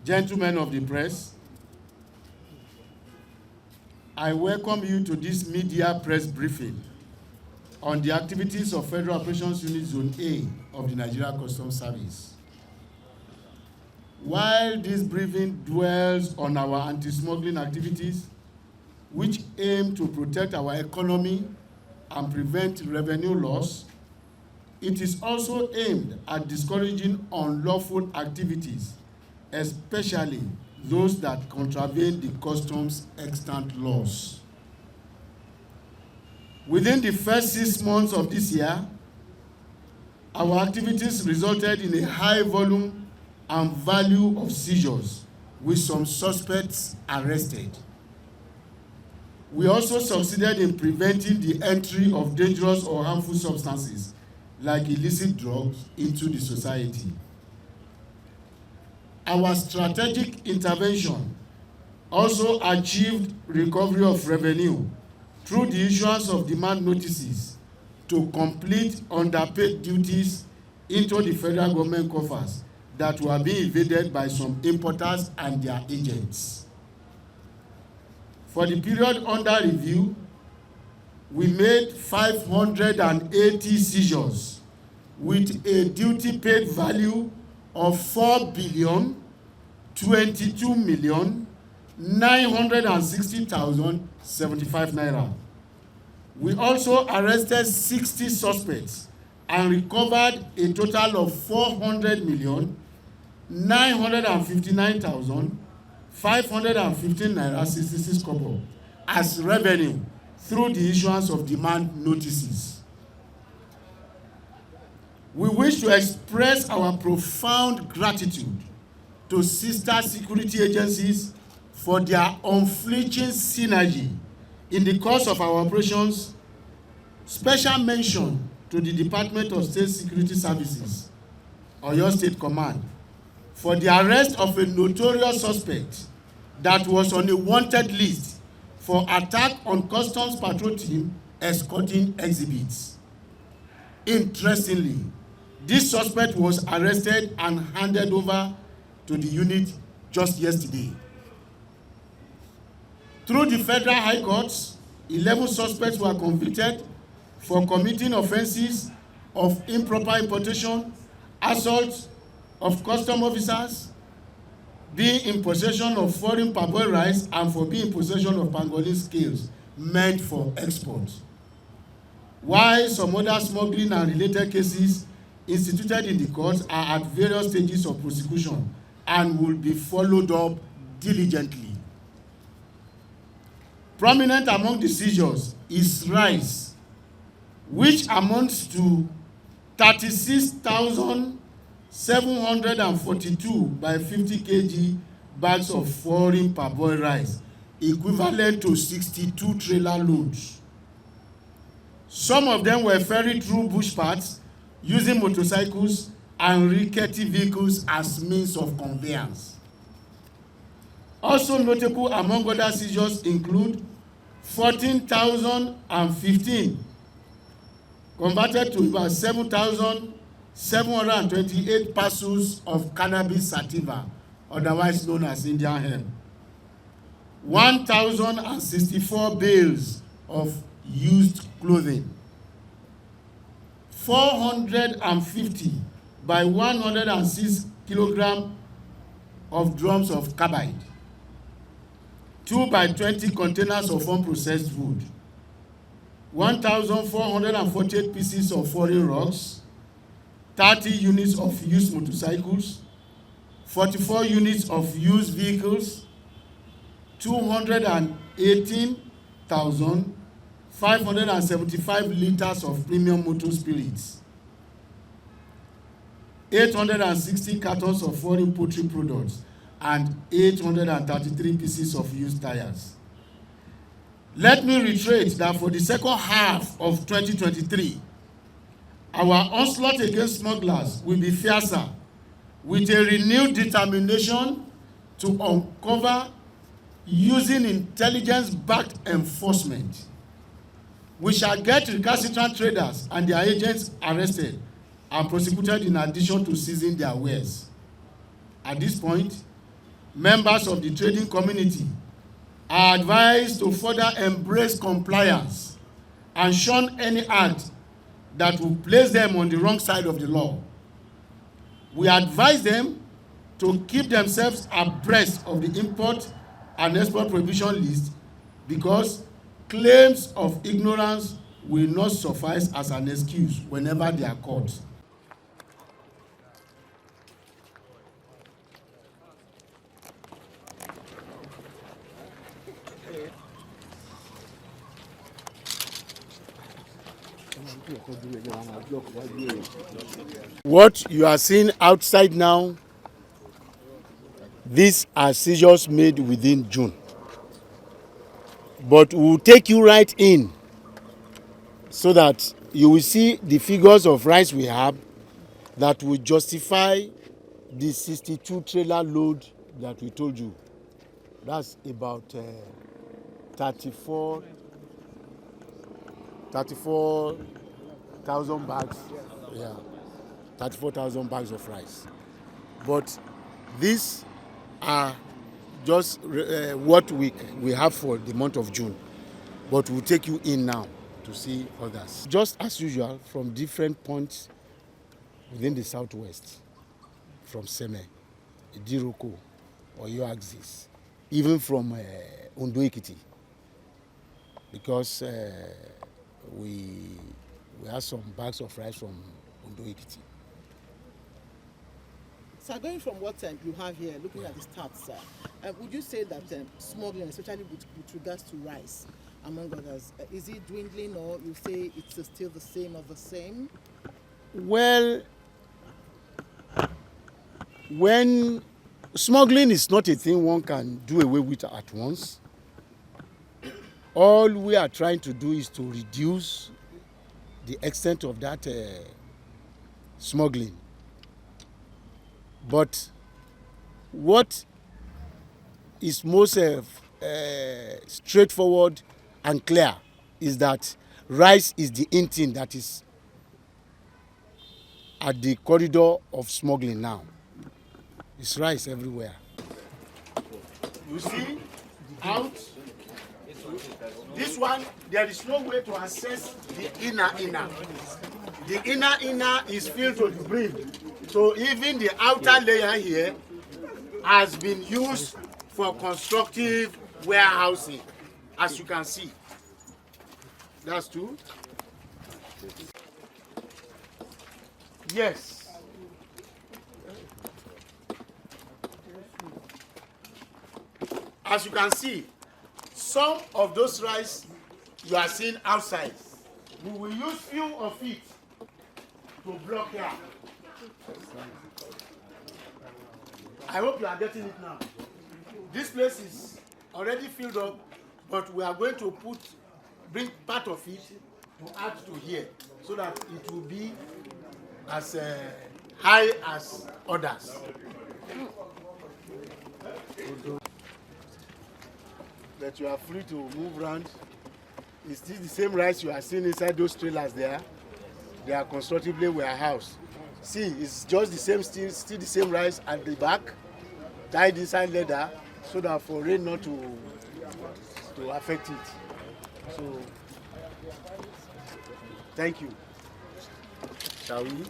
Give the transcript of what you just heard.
gentlemen of the press, I welcome you to this media press briefing on the activities of Federal Operations Unit Zone A of the Nigeria Customs Service. While this briefing dwells on our anti-smuggling activities, which aim to protect our economy and prevent revenue loss, it is also aimed at discouraging unlawful activities, especially those that contravene the customs extant laws. Within the first 6 months of this year, our activities resulted in a high volume and value of seizures, with some suspects arrested. We also succeeded in preventing the entry of dangerous or harmful substances like illicit drugs into the society. Our strategic intervention also achieved recovery of revenue through the issuance of demand notices to complete underpaid duties into the federal government coffers that were being evaded by some importers and their agents. For the period under review, we made 580 seizures with a duty paid value of 4,022,960,075 naira. We also arrested 60 suspects and recovered a total of 400,959,515 naira 66 kobo as revenue through the issuance of demand notices. We wish to express our profound gratitude to sister security agencies for their unflinching synergy in the course of our operations. Special mention to the Department of State Security Services, Oyo State Command, for the arrest of a notorious suspect that was on a wanted list for attack on customs patrol team escorting exhibits. Interestingly, this suspect was arrested and handed over to the unit just yesterday. Through the Federal High Courts, 11 suspects were convicted for committing offenses of improper importation, assault of custom officers, being in possession of foreign parboiled rice, and for being in possession of pangolin scales meant for export. While some other smuggling and related cases instituted in the courts are at various stages of prosecution and will be followed up diligently. Prominent among the seizures is rice, which amounts to 36,742 by 50 kg bags of foreign parboiled rice, equivalent to 62 trailer loads. Some of them were ferried through bush paths using motorcycles and rickety vehicles as means of conveyance. Also notable among other seizures include 14,015 converted to about 7,728 parcels of cannabis sativa, otherwise known as Indian hemp, 1,064 bales of used clothing, 450 by 106 kilograms of drums of carbide, 2 by 20 containers of unprocessed food, 1,448 pieces of foreign rocks, 30 units of used motorcycles, 44 units of used vehicles, 218,575 liters of premium motor spirits, 860 cartons of foreign poultry products, and 833 pieces of used tires. Let me reiterate that for the second half of 2023, our onslaught against smugglers will be fiercer, with a renewed determination to uncover using intelligence-backed enforcement. We shall get recalcitrant traders and their agents arrested and prosecuted in addition to seizing their wares. At this point, members of the trading community are advised to further embrace compliance and shun any act that will place them on the wrong side of the law. We advise them to keep themselves abreast of the import and export prohibition list, because claims of ignorance will not suffice as an excuse whenever they are caught. What you are seeing outside now, these are seizures made within June. But we will take you right in so that you will see the figures of rice we have that will justify the 62 trailer load that we told you. That's about 34,000 bags. Yeah, 34,000 bags of rice. But these are just what we have for the month of June. But we'll take you in now to see others. Just as usual, from different points within the southwest, from Seme, Idiroko, Oyo Axis, even from Ondo Ekiti, because we have some bags of rice from Ondo Ekiti. So going from what you have here, looking at the stats, would you say that smuggling, especially with regards to rice, among others, is it dwindling, or you say it's still the same or the same? Well, when smuggling is not a thing one can do away with at once, all we are trying to do is to reduce the extent of that smuggling. But what is most straightforward and clear is that rice is the in thing that is at the corridor of smuggling now. It's rice everywhere. You see, out, this one, there is no way to access the inner. The inner is filled to the brim. So even the outer layer here has been used for constructive warehousing, as you can see. That's true. Yes. As you can see, some of those rice you are seeing outside, we will use few of it to block here. I hope you are getting it now. This place is already filled up, but we are going to bring part of it to add to here, so that it will be as high as others. That you are free to move around. It's still the same rice you are seeing inside those trailers there. They are constructively warehoused. See, it's just the same, still the same rice at the back, tied inside leather, so that for rain not to affect it. So, thank you. Shall we?